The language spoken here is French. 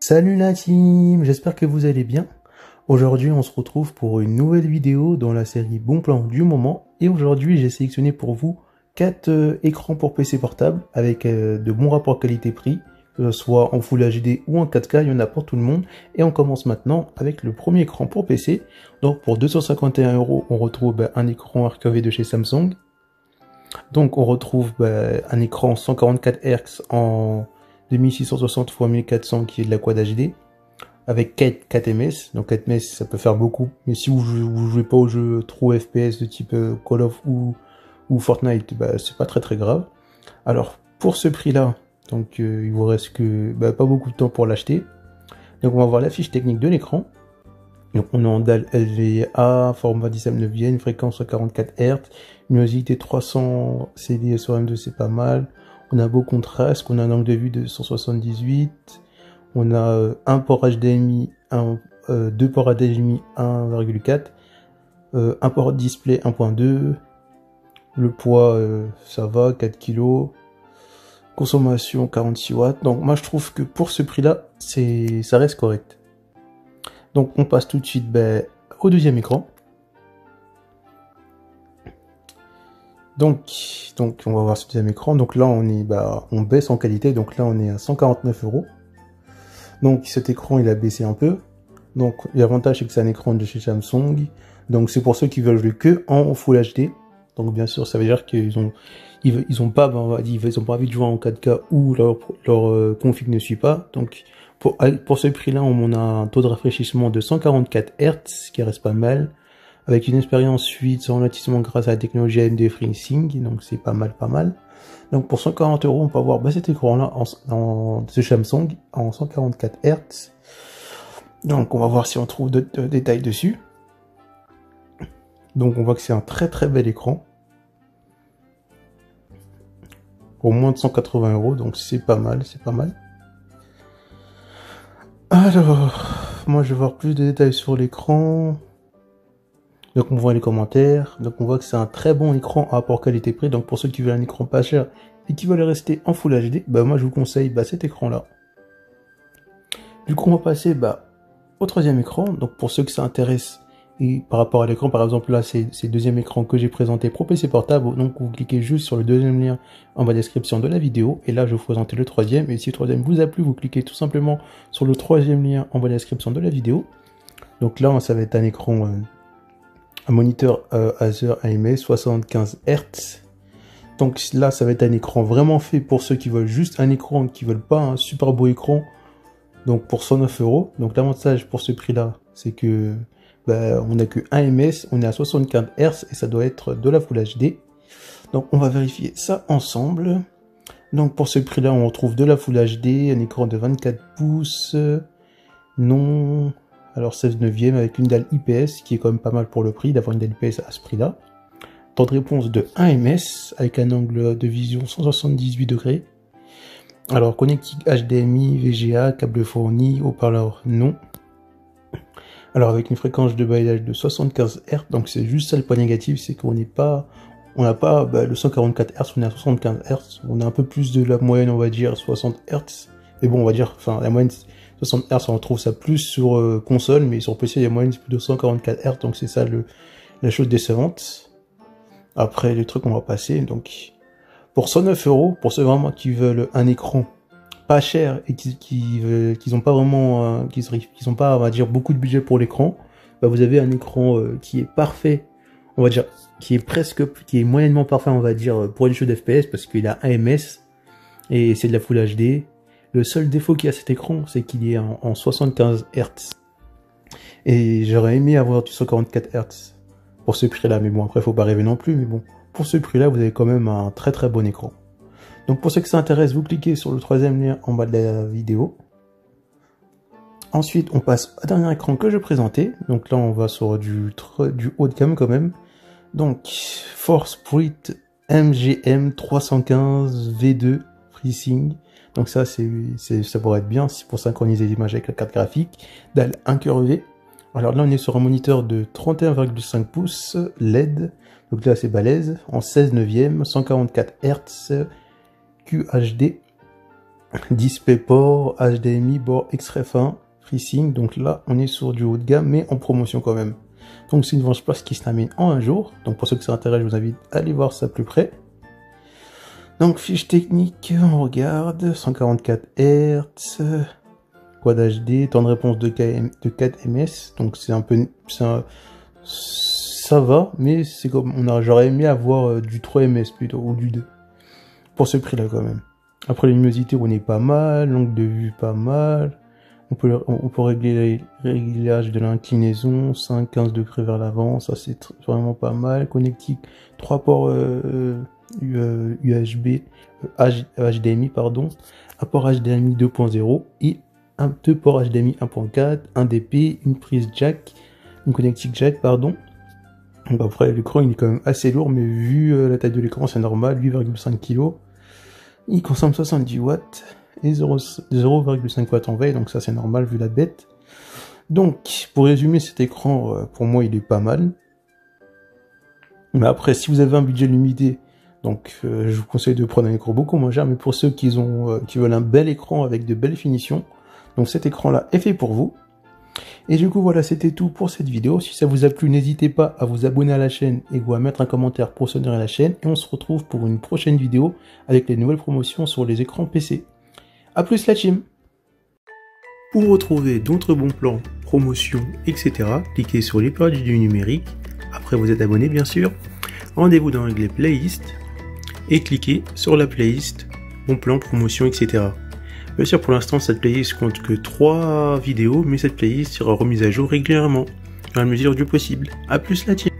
Salut la team, j'espère que vous allez bien. Aujourd'hui on se retrouve pour une nouvelle vidéo dans la série Bon Plan du moment. Et aujourd'hui j'ai sélectionné pour vous 4 écrans pour PC portable avec de bons rapports qualité-prix, que ce soit en Full HD ou en 4K, il y en a pour tout le monde. Et on commence maintenant avec le premier écran pour PC. Donc pour 251 € on retrouve un écran RKV de chez Samsung. Donc on retrouve un écran 144 Hz en 2660 x 1400 qui est de la Quad HD avec 4 ms. Donc 4 ms ça peut faire beaucoup, mais si vous jouez pas aux jeux trop FPS de type Call of ou Fortnite, c'est pas très grave. Alors pour ce prix là, donc il vous reste que pas beaucoup de temps pour l'acheter. Donc on va voir la fiche technique de l'écran. Donc on est en dalle LVA, format 17/9, fréquence 44 Hz, luminosité 300 CD sur M2, c'est pas mal. On a beau contraste, on a un angle de vue de 178, on a un port HDMI, deux ports HDMI 1,4, un port display 1.2, le poids ça va, 4 kg, consommation 46 watts. Donc moi je trouve que pour ce prix là, ça reste correct. Donc on passe tout de suite au deuxième écran. Donc on va voir ce deuxième écran. Donc là on est on baisse en qualité. Donc là on est à 149 €. Donc cet écran il a baissé un peu. Donc l'avantage c'est que c'est un écran de chez Samsung. Donc c'est pour ceux qui veulent jouer que en Full HD. Donc bien sûr ça veut dire qu'ils ont pas envie de jouer en 4K ou leur config ne suit pas. Donc pour ce prix là on a un taux de rafraîchissement de 144 Hz, ce qui reste pas mal, avec une expérience fluide sans ralentissement grâce à la technologie AMD FreeSync, donc c'est pas mal. Donc pour 140 €, on peut avoir cet écran là de Samsung en 144 Hz. Donc on va voir si on trouve d'autres détails dessus. Donc on voit que c'est un très bel écran pour moins de 180 €, donc c'est pas mal. Alors, moi je vais voir plus de détails sur l'écran. Donc on voit les commentaires. Donc on voit que c'est un très bon écran à rapport qualité-prix. Donc pour ceux qui veulent un écran pas cher et qui veulent rester en Full HD, moi je vous conseille cet écran là. Du coup on va passer au troisième écran. Donc pour ceux que ça intéresse et par rapport à l'écran, par exemple là c'est le deuxième écran que j'ai présenté pour PC portable. Donc vous cliquez juste sur le deuxième lien en bas de la description de la vidéo. Et là je vais vous présenter le troisième. Et si le troisième vous a plu, vous cliquez tout simplement sur le troisième lien en bas de la description de la vidéo. Donc là ça va être un écran, un moniteur Acer AMS 75 Hz. Donc là ça va être un écran vraiment fait pour ceux qui veulent juste un écran, qui veulent pas un super beau écran. Donc pour 109 €. Donc l'avantage pour ce prix là c'est que on n'a que 1 ms, on est à 75 Hz et ça doit être de la Full HD. Donc on va vérifier ça ensemble. Donc pour ce prix là on retrouve de la Full HD, un écran de 24 pouces, non, alors 16/9 avec une dalle IPS qui est quand même pas mal pour le prix d'avoir une dalle IPS à ce prix là. Temps de réponse de 1 ms avec un angle de vision 178 degrés. Alors connectique HDMI, VGA, câble fourni, haut-parleur non. Alors avec une fréquence de balayage de 75 Hz, donc c'est juste ça le point négatif, c'est qu'on n'a pas le 144 Hz, on est à 75 Hz, on a un peu plus de la moyenne, on va dire 60 Hz. Mais bon, on va dire, la moyenne 60 Hz, on trouve ça plus sur console, mais sur PC, la moyenne c'est plus de 144 Hz, donc c'est ça la chose décevante. Après les trucs on va passer, donc pour 109 €, pour ceux vraiment qui veulent un écran pas cher et qui ont pas vraiment, qui ont pas, on va dire, beaucoup de budget pour l'écran, vous avez un écran qui est parfait, on va dire, qui est moyennement parfait, on va dire, pour les jeux d'FPS parce qu'il a 1 ms et c'est de la Full HD. Le seul défaut qu'il y a à cet écran, c'est qu'il est en 75 Hz. Et j'aurais aimé avoir du 144 Hz pour ce prix là, mais bon, après faut pas rêver non plus, mais bon, pour ce prix là vous avez quand même un très bon écran. Donc pour ceux que ça intéresse, vous cliquez sur le troisième lien en bas de la vidéo. Ensuite, on passe au dernier écran que je présentais. Donc là, on va sur du haut de gamme quand même. Donc Forcepoint MGM 315 V2 FreeSync. Donc ça, ça pourrait être bien, c'est pour synchroniser l'image avec la carte graphique. Dalle incurvée. Alors là, on est sur un moniteur de 31,5 pouces LED. Donc là, c'est balèze. En 16/9, 144 Hz. QHD. DisplayPort, HDMI, bord extrait fin, FreeSync. Donc là, on est sur du haut de gamme, mais en promotion quand même. Donc c'est une Venge Plus qui se termine en un jour. Donc pour ceux que ça intéresse, je vous invite à aller voir ça plus près. Donc fiche technique, on regarde, 144 Hz, Quad HD, temps de réponse de 4 ms. Donc c'est un peu, ça va, mais c'est comme, j'aurais aimé avoir du 3 ms plutôt, ou du 2. Pour ce prix là quand même. Après, la luminosité, on est pas mal, l'angle de vue pas mal. On peut régler le réglage de l'inclinaison, 5-15 degrés vers l'avant, ça c'est vraiment pas mal. Connectique, 3 ports HDMI, pardon, un port HDMI 2.0 et 2 ports HDMI 1.4, un DP, une prise jack, une connectique jack, pardon. Donc après, l'écran il est quand même assez lourd, mais vu la taille de l'écran, c'est normal, 8,5 kg. Il consomme 70 watts et 0,5 watts en veille, donc ça c'est normal vu la bête. Donc, pour résumer, cet écran, pour moi, il est pas mal. Mais après, si vous avez un budget limité, donc je vous conseille de prendre un écran beaucoup moins cher, mais pour ceux qui veulent un bel écran avec de belles finitions, donc cet écran-là est fait pour vous. Et du coup, voilà, c'était tout pour cette vidéo. Si ça vous a plu, n'hésitez pas à vous abonner à la chaîne et à mettre un commentaire pour soutenir la chaîne. Et on se retrouve pour une prochaine vidéo avec les nouvelles promotions sur les écrans PC. A plus la team! Pour retrouver d'autres bons plans, promotions, etc., cliquez sur les pages du numérique. Après vous êtes abonné, bien sûr. Rendez-vous dans l'onglet playlist et cliquez sur la playlist bons plans, promotions, etc. Bien sûr, pour l'instant, cette playlist compte que 3 vidéos, mais cette playlist sera remise à jour régulièrement, dans la mesure du possible. A plus la team!